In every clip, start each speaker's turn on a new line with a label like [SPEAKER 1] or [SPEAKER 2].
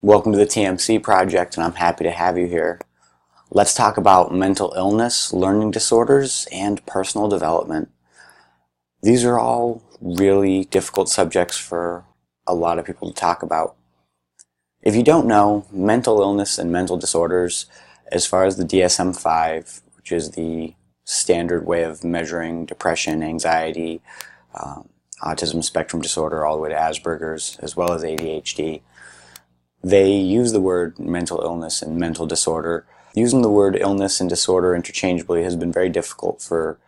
[SPEAKER 1] Welcome to the TMC project, and I'm happy to have you here. Let's talk about mental illness, learning disorders, and personal development. These are all really difficult subjects for a lot of people to talk about. If you don't know, mental illness and mental disorders, as far as the DSM-5, which is the standard way of measuring depression, anxiety, autism spectrum disorder, all the way to Asperger's, as well as ADHD, they use the word mental illness and mental disorder. Using the word illness and disorder interchangeably has been very difficult for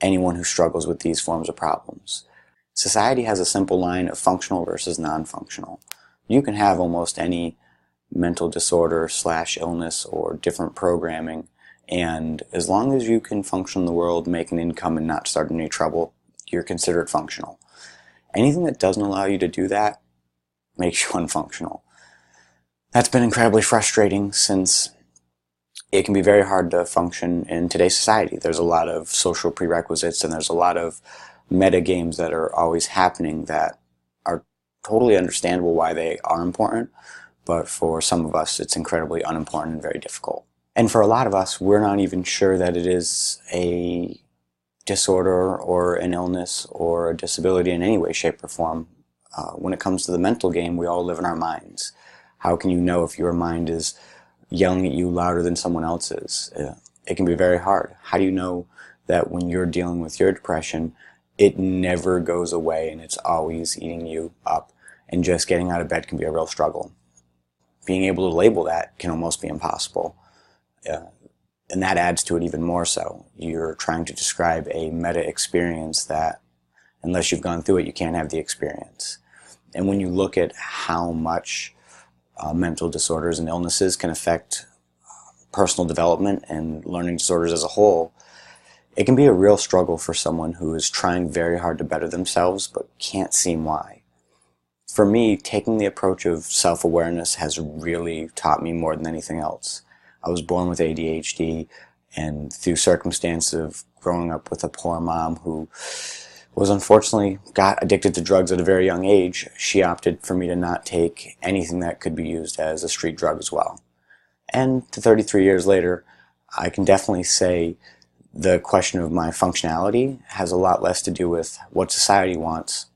[SPEAKER 1] anyone who struggles with these forms of problems. Society has a simple line of functional versus non-functional. You can have almost any mental disorder / illness or different programming, and as long as you can function in the world, make an income, and not start any trouble, you're considered functional. Anything that doesn't allow you to do that makes you unfunctional. That's been incredibly frustrating since it can be very hard to function in today's society. There's a lot of social prerequisites and there's a lot of meta games that are always happening that are totally understandable why they are important, but for some of us it's incredibly unimportant and very difficult. And for a lot of us, we're not even sure that it is a disorder or an illness or a disability in any way, shape, or form. When it comes to the mental game, we all live in our minds. How can you know if your mind is yelling at you louder than someone else's? It can be very hard. How do you know that when you're dealing with your depression, it never goes away and it's always eating you up? And just getting out of bed can be a real struggle. Being able to label that can almost be impossible. And that adds to it even more so. You're trying to describe a meta experience that, unless you've gone through it, you can't have the experience. And when you look at how much mental disorders and illnesses can affect personal development and learning disorders as a whole, it can be a real struggle for someone who is trying very hard to better themselves but can't see why. For me, taking the approach of self-awareness has really taught me more than anything else. I was born with ADHD, and through circumstance of growing up with a poor mom who was unfortunately got addicted to drugs at a very young age, she opted for me to not take anything that could be used as a street drug as well. And 33 years later, I can definitely say the question of my functionality has a lot less to do with what society wants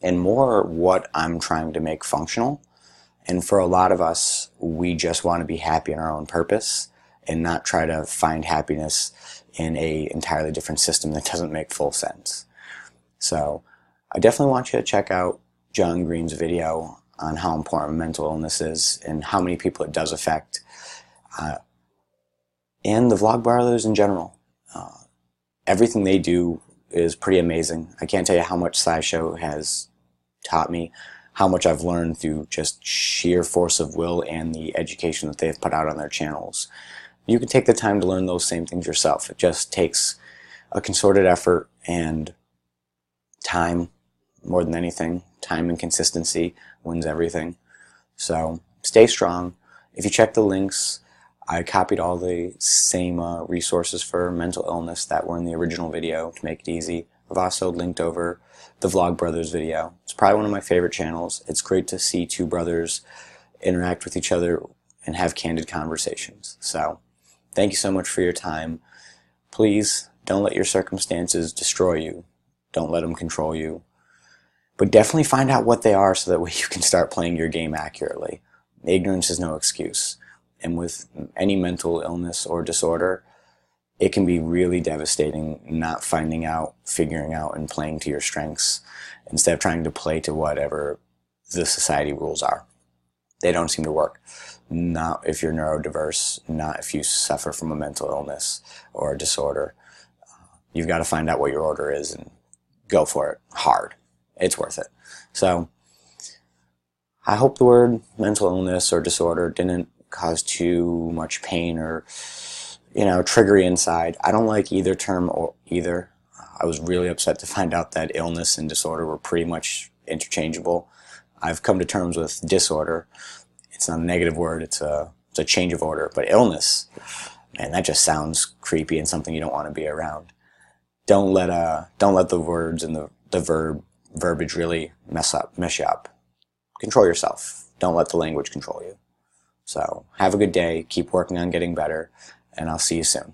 [SPEAKER 1] and more what I'm trying to make functional. And for a lot of us, we just want to be happy in our own purpose and not try to find happiness in an entirely different system that doesn't make full sense. So I definitely want you to check out John Green's video on how important mental illness is and how many people it does affect, and the Vlog Brothers in general. Everything they do is pretty amazing. I can't tell you how much SciShow has taught me, how much I've learned through just sheer force of will and the education that they've put out on their channels. You can take the time to learn those same things yourself. It just takes a concerted effort and time more than anything. Time and consistency wins everything. So stay strong. If you check the links, I copied all the same resources for mental illness that were in the original video to make it easy. I've also linked over the Vlog Brothers video. It's probably one of my favorite channels. It's great to see two brothers interact with each other and have candid conversations. So thank you so much for your time. Please don't let your circumstances destroy you. Don't let them control you. But definitely find out what they are so that way you can start playing your game accurately. Ignorance is no excuse. And with any mental illness or disorder, it can be really devastating not finding out, figuring out, and playing to your strengths instead of trying to play to whatever the society rules are. They don't seem to work. Not if you're neurodiverse, not if you suffer from a mental illness or a disorder. You've got to find out what your order is and go for it hard. It's worth it. So I hope the word mental illness or disorder didn't cause too much pain or, trigger you inside. I don't like either term or either. I was really upset to find out that illness and disorder were pretty much interchangeable. I've come to terms with disorder. It's not a negative word. It's a change of order. But illness, man, that just sounds creepy and something you don't want to be around. Don't let the words and the verbiage really mess you up. Control yourself. Don't let the language control you. So have a good day, keep working on getting better, and I'll see you soon.